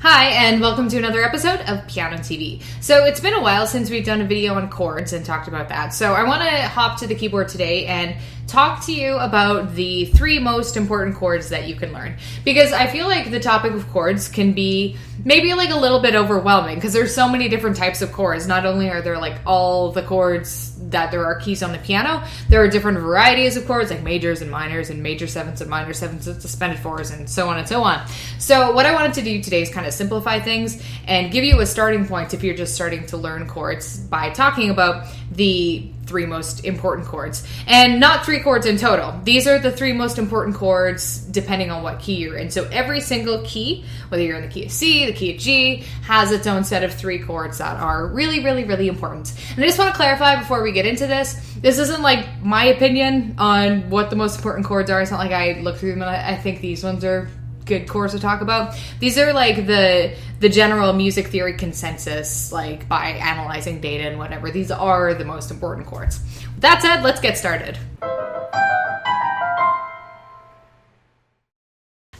Hi, and welcome to another episode of pianoTV. So it's been a while since we've done a video on chords and talked about that. So I want to hop to the keyboard today and talk to you about the three most important chords that you can learn. Because I feel like the topic of chords can be maybe like a little bit overwhelming because there's so many different types of chords. Not only are there like all the chords that there are keys on the piano, there are different varieties of chords like majors and minors and major sevenths and minor sevenths and suspended fours and so on and so on. So what I wanted to do today is kind of simplify things and give you a starting point if you're just starting to learn chords by talking about the three most important chords. And not three chords in total. These are the three most important chords depending on what key you're in. So every single key, whether you're in the key of C, the key of G, has its own set of three chords that are really, really, really important. And I just want to clarify before we get into this isn't like my opinion on what the most important chords are. It's not like I look through them and I think these ones are good chords to talk about. These are like the general music theory consensus, like by analyzing data and whatever. These are the most important chords. With that said, let's get started.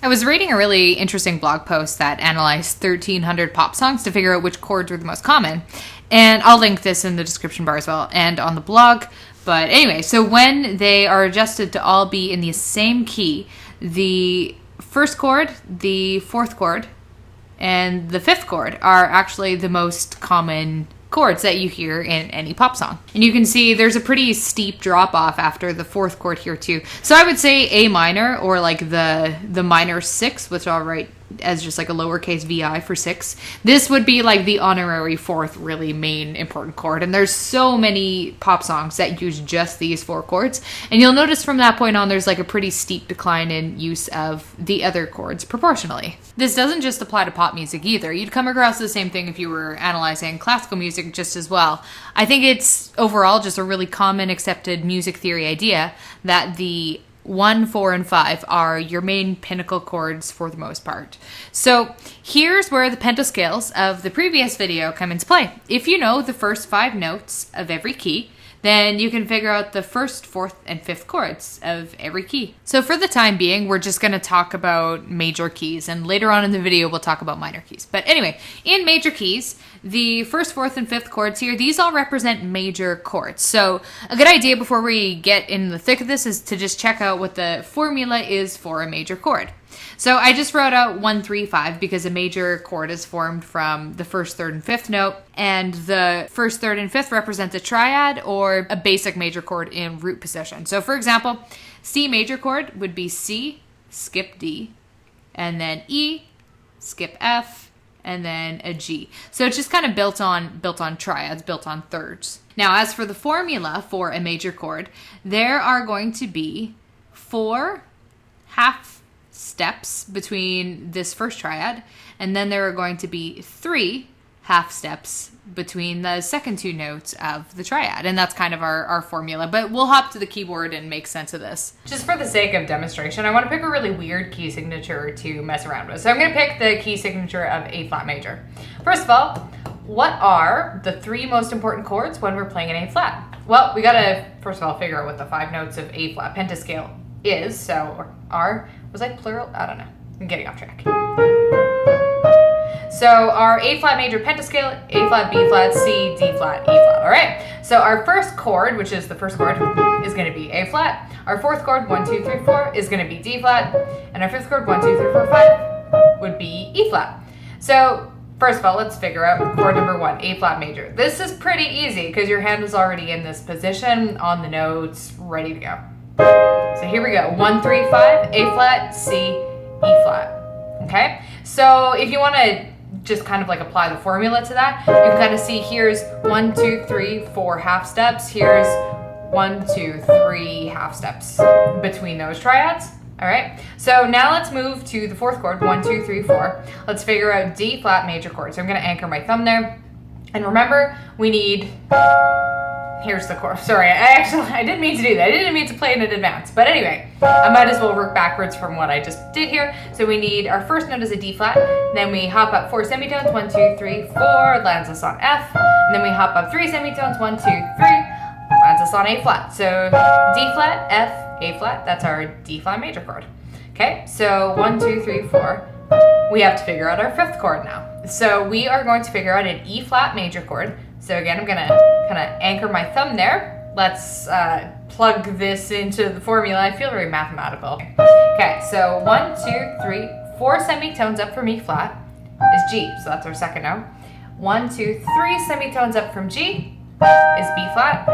I was reading a really interesting blog post that analyzed 1,300 pop songs to figure out which chords were the most common. And I'll link this in the description bar as well and on the blog. But anyway, so when they are adjusted to all be in the same key, the first chord, the fourth chord, and the fifth chord are actually the most common chords that you hear in any pop song. And you can see there's a pretty steep drop off after the fourth chord here too. So I would say A minor, or like the minor six, which I'll write as just like a lowercase vi for six. This would be like the honorary fourth really main important chord. And there's so many pop songs that use just these four chords. And you'll notice from that point on, there's like a pretty steep decline in use of the other chords proportionally. This doesn't just apply to pop music either. You'd come across the same thing if you were analyzing classical music just as well. I think it's overall just a really common accepted music theory idea that the 1, 4, and 5 are your main pinnacle chords for the most part. So here's where the pentascales of the previous video come into play. If you know the first 5 notes of every key, then you can figure out the first, fourth, and fifth chords of every key. So for the time being, we're just going to talk about major keys, and later on in the video, we'll talk about minor keys. But anyway, in major keys, the first, fourth, and fifth chords here, these all represent major chords. So a good idea before we get in the thick of this is to just check out what the formula is for a major chord. So I just wrote out 1, 3, 5 because a major chord is formed from the first, third, and fifth note, and the first, third, and fifth represent a triad or a basic major chord in root position. So for example, C major chord would be C, skip D, and then E, skip F, and then a G. So it's just kind of built on triads, built on thirds. Now, as for the formula for a major chord, there are going to be 4 half steps between this first triad, and then there are going to be 3 half steps between the second 2 notes of the triad, and that's kind of our formula. But we'll hop to the keyboard and make sense of this. Just for the sake of demonstration, I want to pick a really weird key signature to mess around with. So I'm going to pick the key signature of A flat major. First of all, what are the 3 most important chords when we're playing an A flat? Well, we gotta first of all figure out what the 5 notes of A flat pentascale is. So, or are, was I plural? I don't know. I'm getting off track. So our A flat major pentascale, A flat, B flat, C, D flat, E flat. All right. So our first chord, which is the first chord, is going to be A flat. Our fourth chord, 1, 2, 3, 4, is going to be D flat, and our fifth chord, 1, 2, 3, 4, 5, would be E flat. So first of all, let's figure out chord number 1, A flat major. This is pretty easy because your hand is already in this position on the notes, ready to go. So here we go. 1, 3, 5, A flat, C, E flat. Okay? So if you want to just kind of like apply the formula to that, you can kind of see here's 1, 2, 3, 4 half steps. Here's 1, 2, 3 half steps between those triads. All right. So now let's move to the fourth chord, 1, 2, 3, 4. Let's figure out D flat major chord. So I'm going to anchor my thumb there. And remember, we need... Here's the chord. Sorry, I didn't mean to do that. I didn't mean to play it in advance. But anyway, I might as well work backwards from what I just did here. So we need our first note is a D flat. Then we hop up 4 semitones. 1, 2, 3, 4. Lands us on F. And then we hop up 3 semitones. 1, 2, 3. Lands us on A flat. So D flat, F, A flat. That's our D flat major chord. Okay, so 1, 2, 3, 4. we have to figure out our fifth chord now. So we are going to figure out an E flat major chord. So again, I'm gonna kind of anchor my thumb there. Let's plug this into the formula. I feel very mathematical. Okay, so 1, 2, 3, 4 semitones up from E flat is G, so that's our second note. 1, 2, 3 semitones up from G is B flat,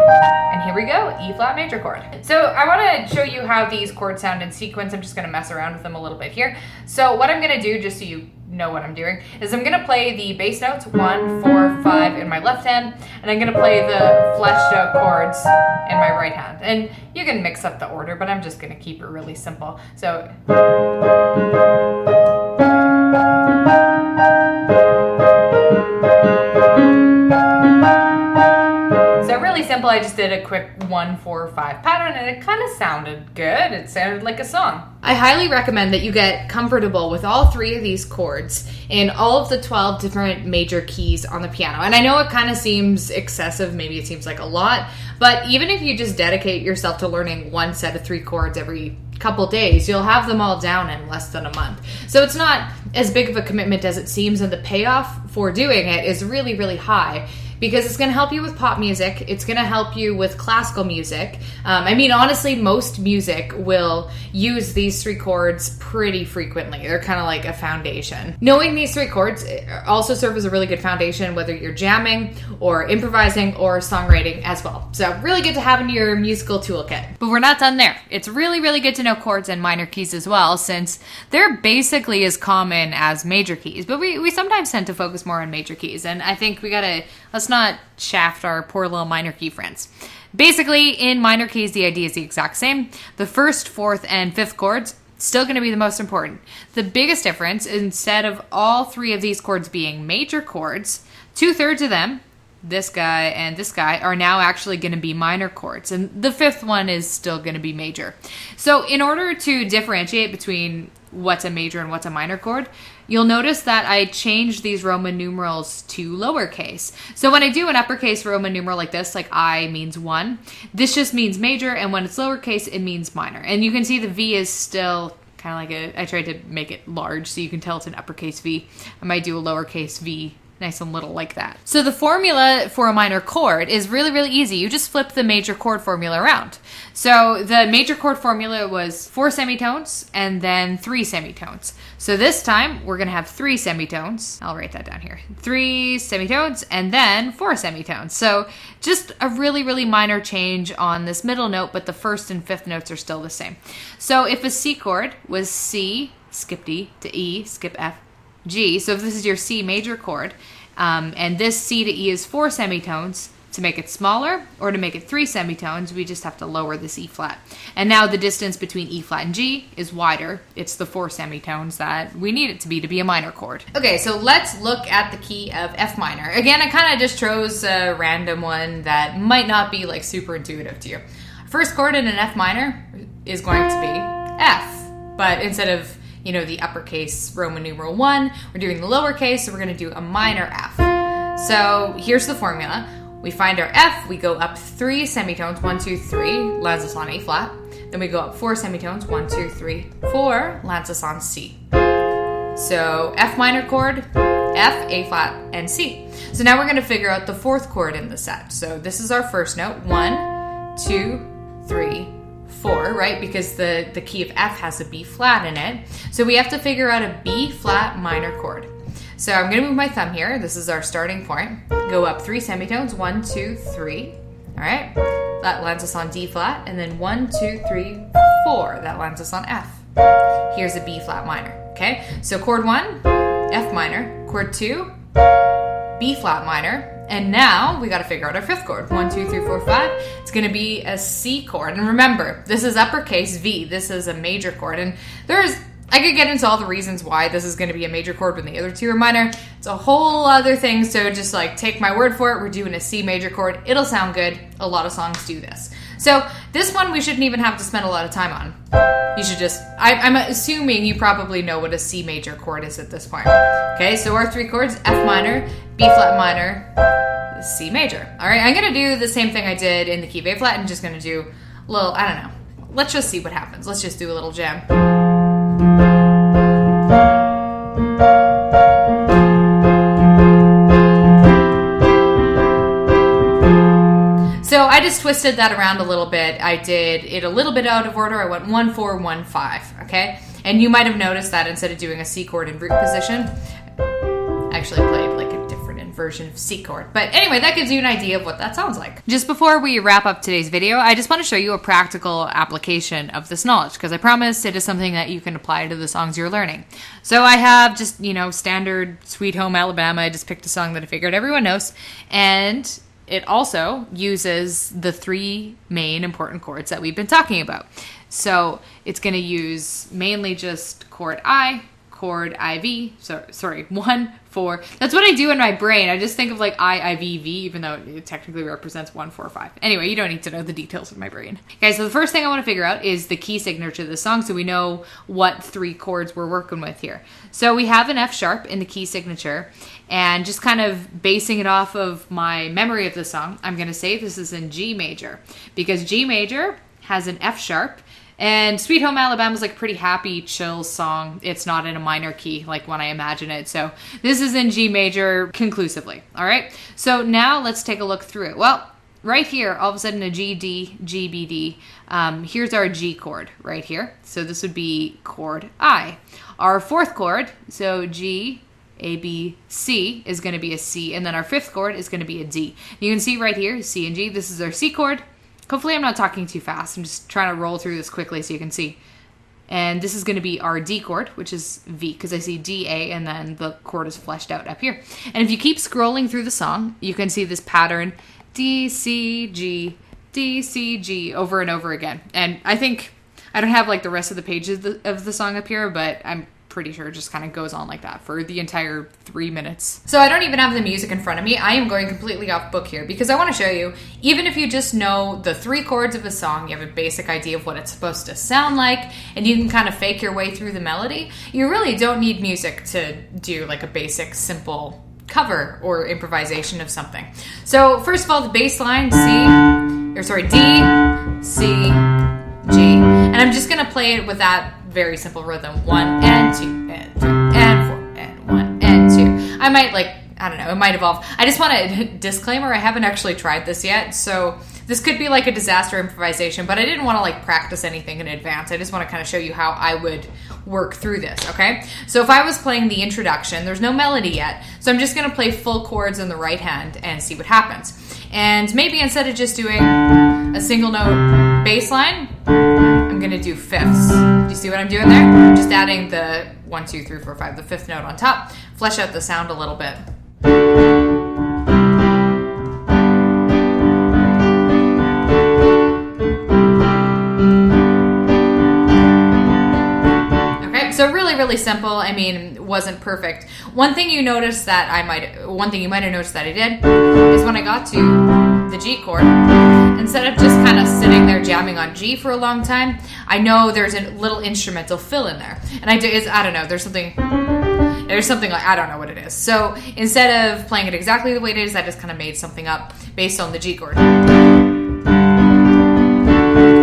and here we go, E flat major chord. So I want to show you how these chords sound in sequence. I'm just going to mess around with them a little bit here. So what I'm going to do, just so you know what I'm doing, is I'm going to play the bass notes 1, 4, 5 in my left hand, and I'm going to play the fleshed out chords in my right hand. And you can mix up the order, but I'm just going to keep it really simple. So really simple. I just did a quick 1, 4, 5 pattern, and it kind of sounded good. It sounded like a song. I highly recommend that you get comfortable with all 3 of these chords in all of the 12 different major keys on the piano. And I know it kind of seems excessive, maybe it seems like a lot, but even if you just dedicate yourself to learning one set of 3 chords every couple days, you'll have them all down in less than a month. So it's not as big of a commitment as it seems, and the payoff for doing it is really, really high, because it's going to help you with pop music. It's going to help you with classical music. I mean, honestly, most music will use these 3 chords pretty frequently. They're kind of like a foundation. Knowing these 3 chords also serve as a really good foundation, whether you're jamming or improvising or songwriting as well. So really good to have in your musical toolkit. But we're not done there. It's really, really good to know chords and minor keys as well, since they're basically as common as major keys. But we sometimes tend to focus more on major keys. And I think let's not shaft our poor little minor key friends. Basically, in minor keys, the idea is the exact same. The first, fourth, and fifth chords still going to be the most important. The biggest difference, instead of all 3 of these chords being major chords, 2/3 of them, this guy and this guy, are now actually going to be minor chords, and the fifth one is still going to be major. So in order to differentiate between what's a major and what's a minor chord, you'll notice that I changed these Roman numerals to lowercase. So when I do an uppercase Roman numeral like this, like I means 1, this just means major, and when it's lowercase, it means minor. And you can see the V is still kind of like I tried to make it large so you can tell it's an uppercase V. I might do a lowercase V, nice and little like that. So the formula for a minor chord is really, really easy. You just flip the major chord formula around. So the major chord formula was 4 semitones and then 3 semitones. So this time we're gonna have 3 semitones. I'll write that down here. 3 semitones and then 4 semitones. So just a really, really minor change on this middle note, but the first and fifth notes are still the same. So if a C chord was C, skip D to E, skip F, G. So if this is your C major chord, and this C to E is 4 semitones, to make it smaller or to make it 3 semitones, we just have to lower this E flat. And now the distance between E flat and G is wider. It's the 4 semitones that we need it to be a minor chord. Okay, so let's look at the key of F minor. Again, I kind of just chose a random one that might not be like super intuitive to you. First chord in an F minor is going to be F, but instead of the uppercase Roman numeral 1, we're doing the lowercase, so we're going to do a minor F. So here's the formula. We find our F, we go up 3 semitones, 1, 2, 3, lands us on A flat. Then we go up 4 semitones, 1, 2, 3, 4, lands us on C. So F minor chord, F, A flat, and C. So now we're going to figure out the 4th chord in the set. So this is our first note, 1, 2, 3, 4, right? Because the key of F has a B flat in it. So we have to figure out a B flat minor chord. So I'm going to move my thumb here. This is our starting point. Go up 3 semitones, 1, 2, 3. All right. That lands us on D flat. And then 1, 2, 3, 4. That lands us on F. Here's a B flat minor. Okay. So chord 1, F minor. Chord 2, B flat minor. And now we got to figure out our 5th chord. 1, 2, 3, 4, 5. It's going to be a C chord. And remember, this is uppercase V. This is a major chord. And I could get into all the reasons why this is going to be a major chord when the other 2 are minor. It's a whole other thing. So just take my word for it. We're doing a C major chord. It'll sound good. A lot of songs do this. So this one we shouldn't even have to spend a lot of time on. You should just, I'm assuming you probably know what a C major chord is at this point. Okay, so our 3 chords, F minor, B flat minor, C major. All right, I'm going to do the same thing I did in the key of A flat and just going to do a little, I don't know. Let's just see what happens. Let's just do a little jam. So I just twisted that around a little bit. I did it a little bit out of order. I went 1, 4, 1, 5, okay? And you might have noticed that instead of doing a C chord in root position, I actually played like a different version of C chord. But anyway, that gives you an idea of what that sounds like. Just before we wrap up today's video, I just want to show you a practical application of this knowledge, because I promise it is something that you can apply to the songs you're learning. So I have just, standard Sweet Home Alabama. I just picked a song that I figured everyone knows. And it also uses the 3 main important chords that we've been talking about. So it's going to use mainly just chord I, chord IV, 1, 4. That's what I do in my brain. I just think of like I, V, V, even though it technically represents 1, 4, 5. Anyway, you don't need to know the details of my brain. Okay, so the first thing I want to figure out is the key signature of the song, so we know what 3 chords we're working with here. So we have an F sharp in the key signature, and just kind of basing it off of my memory of the song, I'm going to say this is in G major, because G major has an F sharp. And Sweet Home Alabama is like a pretty happy, chill song. It's not in a minor key like when I imagine it. So this is in G major conclusively. All right. So now let's take a look through it. Well, right here, all of a sudden a G, D, G, B, D. Here's our G chord right here. So this would be chord I. Our 4th chord, so G, A, B, C is going to be a C. And then our 5th chord is going to be a D. You can see right here, C and G. This is our C chord. Hopefully I'm not talking too fast. I'm just trying to roll through this quickly so you can see. And this is going to be our D chord, which is V, because I see D, A, and then the chord is fleshed out up here. And if you keep scrolling through the song, you can see this pattern, D, C, G, D, C, G, over and over again. And I think, I don't have like the rest of the pages of the song up here, but I'm pretty sure it just kind of goes on like that for the entire 3 minutes. So I don't even have the music in front of me. I am going completely off book here because I want to show you, even if you just know the 3 chords of a song, you have a basic idea of what it's supposed to sound like, and you can kind of fake your way through the melody, you really don't need music to do like a basic, simple cover or improvisation of something. So first of all, the bass line, D, C, G, and I'm just going to play it with that very simple rhythm. 1 and 2 and 3 and 4 and 1 and 2. I might I don't know, it might evolve. I just want a disclaimer, I haven't actually tried this yet, so this could be like a disaster improvisation, but I didn't want to like practice anything in advance. I just want to kind of show you how I would work through this, okay? So if I was playing the introduction, there's no melody yet, so I'm just going to play full chords in the right hand and see what happens. And maybe instead of just doing a single note bass line, I'm going to do fifths. Do you see what I'm doing there? I'm just adding the 1, 2, 3, 4, 5, the 5th note on top, flesh out the sound a little bit. So really simple. I mean, it wasn't perfect. One thing you might have noticed that I did is when I got to the G chord, instead of just kind of sitting there jamming on G for a long time, I know there's a little instrumental fill in there. And I don't know, there's something like, I don't know what it is. So instead of playing it exactly the way it is, I just kind of made something up based on the G chord.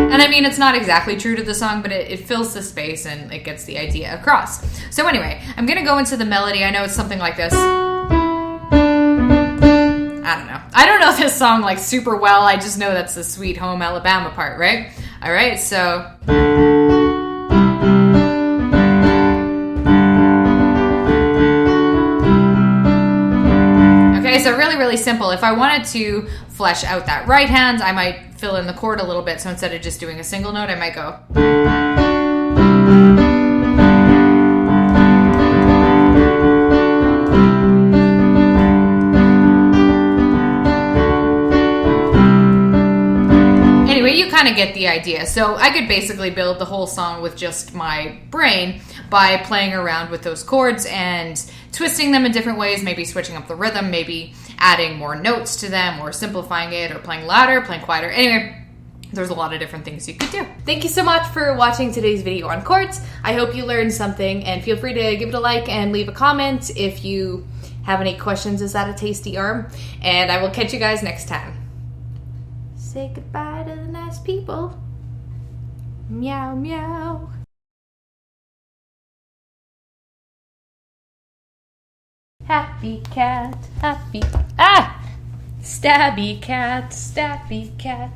And I mean, it's not exactly true to the song, but it fills the space and it gets the idea across. So anyway, I'm going to go into the melody. I know it's something like this. I don't know this song like super well. I just know that's the Sweet Home Alabama part, right? All right, so... Okay, so really simple. If I wanted to flesh out that right hand, I might fill in the chord a little bit. So instead of just doing a single note, I might go. Anyway, you kind of get the idea. So I could basically build the whole song with just my brain by playing around with those chords and twisting them in different ways, maybe switching up the rhythm, maybe adding more notes to them, or simplifying it, or playing louder, playing quieter. Anyway, there's a lot of different things you could do. Thank you so much for watching today's video on chords. I hope you learned something, and feel free to give it a like and leave a comment if you have any questions. Is that a tasty arm? And I will catch you guys next time. Say goodbye to the nice people. Meow, meow. happy cat, happy. Ah! Stabby cat, stabby cat.